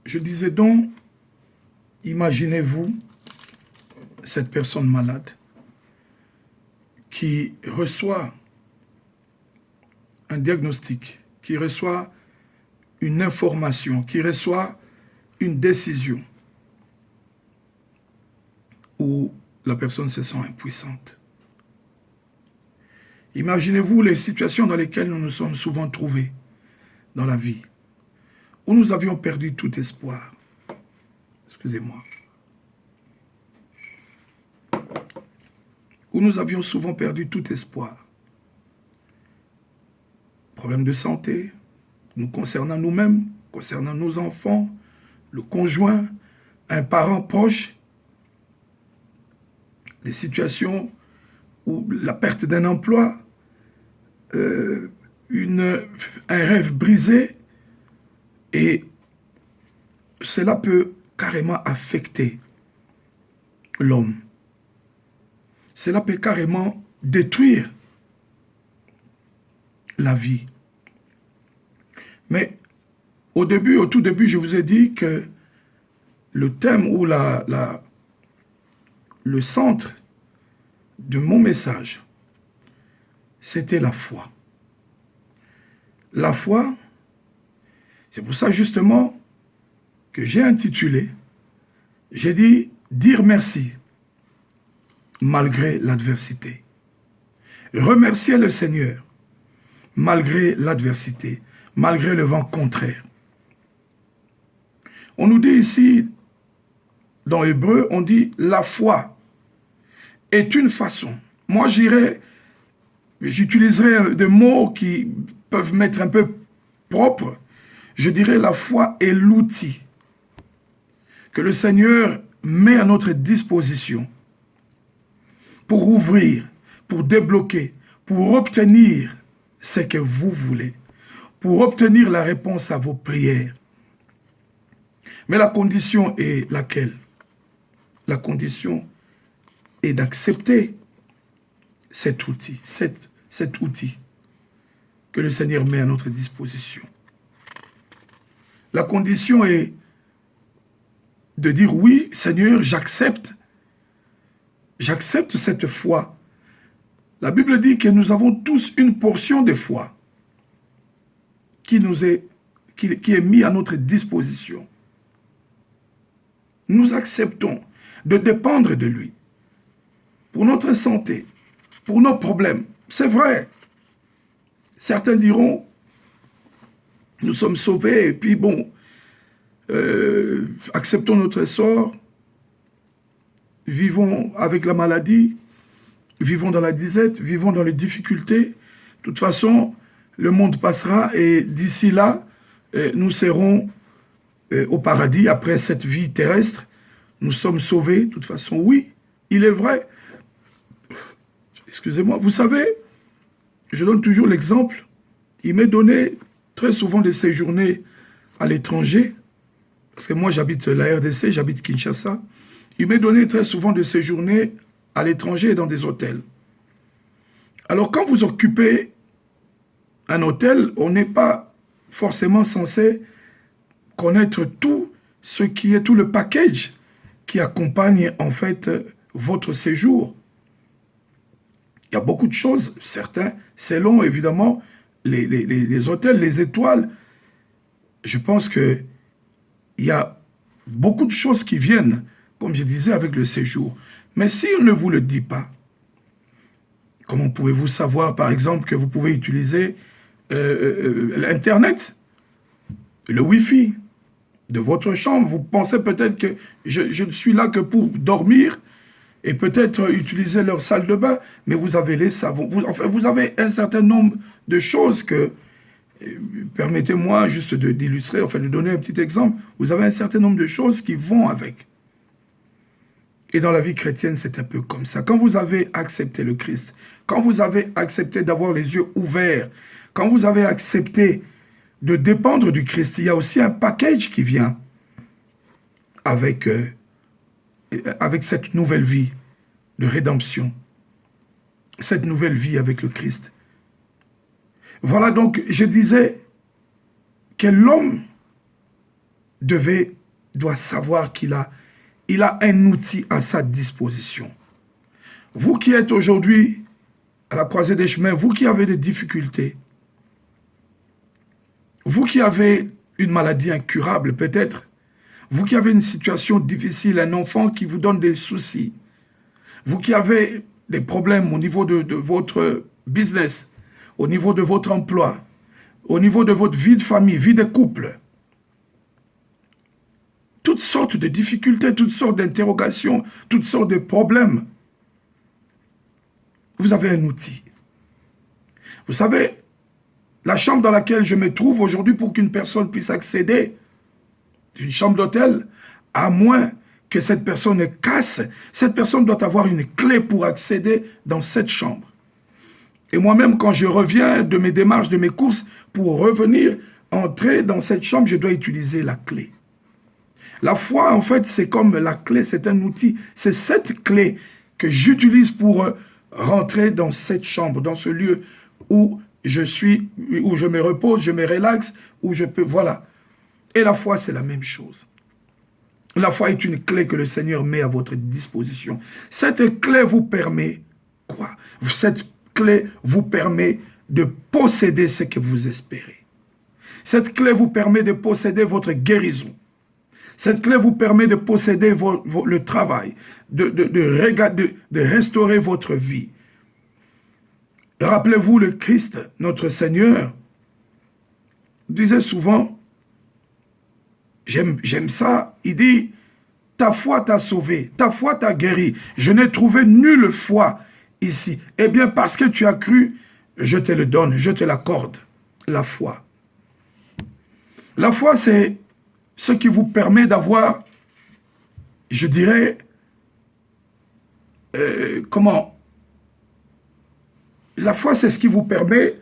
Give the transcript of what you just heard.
Je disais donc, imaginez-vous cette personne malade qui reçoit un diagnostic, qui reçoit une information, qui reçoit une décision où la personne se sent impuissante. Imaginez-vous les situations dans lesquelles nous nous sommes souvent trouvés dans la vie, où nous avions perdu tout espoir. Excusez-moi. Où nous avions souvent perdu tout espoir. Problèmes de santé, nous concernant nous-mêmes, concernant nos enfants, le conjoint, un parent proche, des situations où la perte d'un emploi, un rêve brisé, et cela peut carrément affecter l'homme. Cela peut carrément détruire la vie. Mais au tout début, je vous ai dit que le thème ou le centre de mon message, c'était la foi. La foi, c'est pour ça justement que j'ai intitulé, j'ai dit « Dire merci malgré l'adversité ». Remercier le Seigneur malgré l'adversité, malgré le vent contraire. On nous dit ici, dans Hébreu, on dit « la foi est une façon ». Moi, j'utiliserai des mots qui peuvent m'être un peu propres. Je dirais la foi est l'outil que le Seigneur met à notre disposition pour ouvrir, pour débloquer, pour obtenir ce que vous voulez, pour obtenir la réponse à vos prières. Mais la condition est laquelle? La condition est d'accepter cet outil, cet outil que le Seigneur met à notre disposition. La condition est de dire oui, Seigneur, j'accepte cette foi. La Bible dit que nous avons tous une portion de foi qui est mise à notre disposition. Nous acceptons de dépendre de lui pour notre santé, pour nos problèmes. C'est vrai. Certains diront, nous sommes sauvés et puis bon, acceptons notre sort, vivons avec la maladie, vivons dans la disette, vivons dans les difficultés. De toute façon, le monde passera et d'ici là, nous serons au paradis après cette vie terrestre. Nous sommes sauvés. De toute façon, oui, il est vrai. Excusez-moi, vous savez, je donne toujours l'exemple. Il m'est donné très souvent de séjourner à l'étranger, parce que moi j'habite la RDC, j'habite Kinshasa. Il m'est donné très souvent de séjourner à l'étranger dans des hôtels. Alors quand vous occupez un hôtel, on n'est pas forcément censé connaître tout ce qui est tout le package qui accompagne en fait votre séjour. Il y a beaucoup de choses, certains, selon évidemment les hôtels, les étoiles. Je pense qu'il y a beaucoup de choses qui viennent, comme je disais, avec le séjour. Mais si on ne vous le dit pas, comment pouvez-vous savoir, par exemple, que vous pouvez utiliser l'Internet, le Wi-Fi de votre chambre? Vous pensez peut-être que je ne suis là que pour dormir et peut-être utiliser leur salle de bain, mais vous avez les savons. Vous avez un certain nombre de choses que, permettez-moi juste d'illustrer, enfin de donner un petit exemple, vous avez un certain nombre de choses qui vont avec. Et dans la vie chrétienne, c'est un peu comme ça. Quand vous avez accepté le Christ, quand vous avez accepté d'avoir les yeux ouverts, quand vous avez accepté de dépendre du Christ, il y a aussi un package qui vient avec cette nouvelle vie de rédemption, cette nouvelle vie avec le Christ. Voilà donc, je disais que l'homme doit savoir qu'il a un outil à sa disposition. Vous qui êtes aujourd'hui à la croisée des chemins, vous qui avez des difficultés, vous qui avez une maladie incurable peut-être, vous qui avez une situation difficile, un enfant qui vous donne des soucis, vous qui avez des problèmes au niveau de votre business, au niveau de votre emploi, au niveau de votre vie de famille, vie de couple, toutes sortes de difficultés, toutes sortes d'interrogations, toutes sortes de problèmes. Vous avez un outil. Vous savez, la chambre dans laquelle je me trouve aujourd'hui pour qu'une personne puisse accéder, une chambre d'hôtel, à moins que cette personne casse, cette personne doit avoir une clé pour accéder dans cette chambre. Et moi-même, quand je reviens de mes démarches, de mes courses, pour revenir, entrer dans cette chambre, je dois utiliser la clé. La foi, en fait, c'est comme la clé, c'est un outil. C'est cette clé que j'utilise pour rentrer dans cette chambre, dans ce lieu où je suis, où je me repose, je me relaxe, où je peux, voilà. Et la foi, c'est la même chose. La foi est une clé que le Seigneur met à votre disposition. Cette clé vous permet quoi? Cette clé vous permet de posséder ce que vous espérez. Cette clé vous permet de posséder votre guérison. Cette clé vous permet de posséder le travail, de restaurer votre vie. Rappelez-vous, le Christ, notre Seigneur, disait souvent, j'aime ça, il dit, ta foi t'a sauvé, ta foi t'a guéri. Je n'ai trouvé nulle foi ici. Eh bien, parce que tu as cru, je te le donne, je te l'accorde, la foi. La foi, c'est ce qui vous permet d'avoir, je dirais, comment? La foi, c'est ce qui vous permet